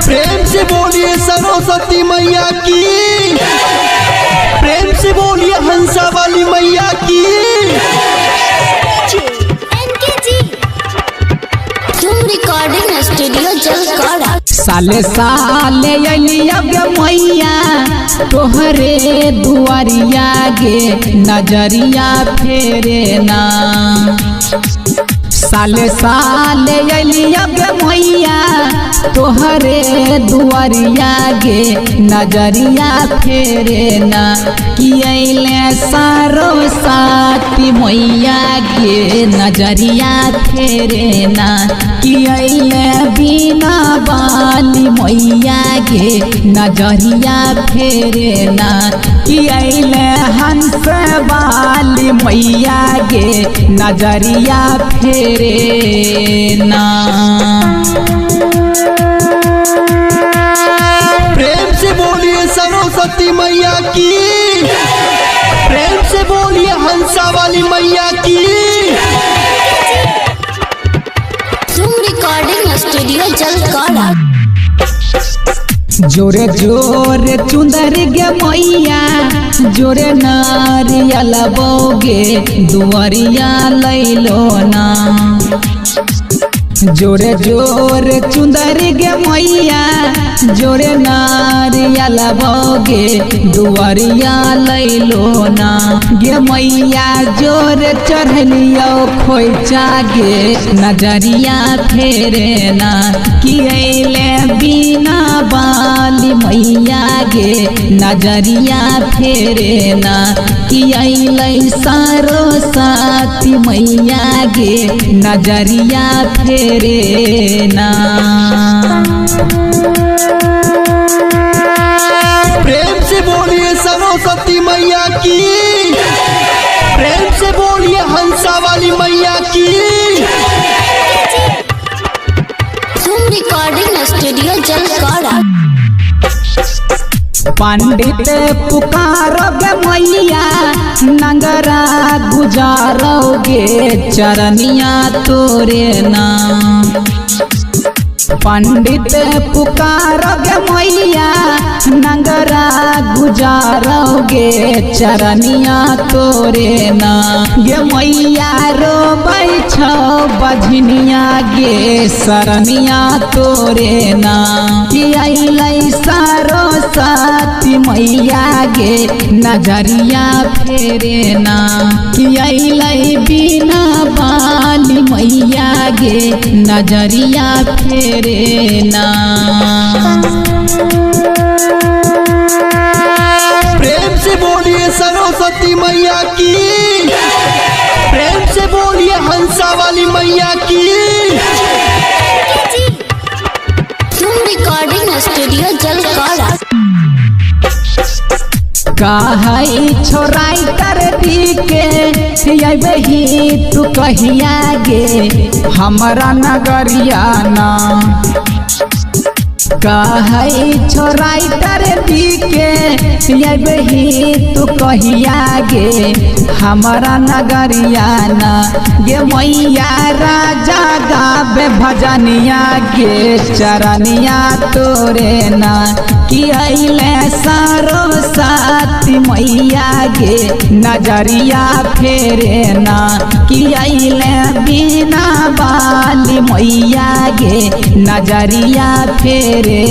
प्रेम से बोलिए सरस्वती मैया की, प्रेम से बोलिए हंसा वाली मैया की। Recording studio Jalkada. साले साले अलिया गे मैया तोहरे दुआरिया गे नजरिया फेरे ना। साले साले अलिया गे मैया तोहरे दुआरिया गे नजरिया फेरे ना। कि अइले सरस्वती मैया गे नजरिया फेरे ना। कि अइले बिना वाली मैया गे नजरिया फेरे ना। कि अइले हंस वाली मैया गे नजरिया फेरे ना। प्रेम से बोलिए सरस्वती मैया की, प्रेम से बोलिए हंसा वाली मैया की। Recording studio Jalkada. जोरे जोरे चुंदर गे मैया जोरे नारियल बोगे दुआरिया लैलो ना। जोरे जोरे चुंदर गे मैया जोरे नारियल बोगे दुआरिया लैलो ना। गे मैया जोरे चढ़लियो खोइचा गे नजरिया फेरे ना। कि अइले बिना वाली मैया गे नजरिया फेरे ना। कि अइले सरस्वती मैया गे नजरिया फेरे ना। प्रेम से बोलिए सरस्वती मैया की, प्रेम से बोलिए हंसा वाली मैया की। Recording studio जलकाड़ा। पंडित पुकारोगे मैया नंगरा गुजारोगे चरनिया तोरे ना। पंडित पुकारोगे मैया नंगरा गुजारोगे चरनिया तोरे ना। गे मैया रोबै छौ बझनिया गे सरनिया तोरे ना। कि अइलै सरस्वती मैया गे नजरिया फेरे ना। कि अइलै बिना वाली मैया गे नजरिया फेरे ना। प्रेम से बोलिए सरस्वती मैया की, प्रेम से बोलिए हंसा वाली मैया की। Recording studio Jalkada. कहै छोराई कर दी के अबही तू कहिया गे हमरा नगरिया ना। कहै छोराई कर दी के अबही तू कहिया गे हमरा नगरिया ना। गे मैया राजा गावे भजनिया गे चरनिया तोरे ना। कि अइले सरस्वती मैया गे नजरिया फेरे ना। कि अइले बिना वाली मैया गे नजरिया फेरे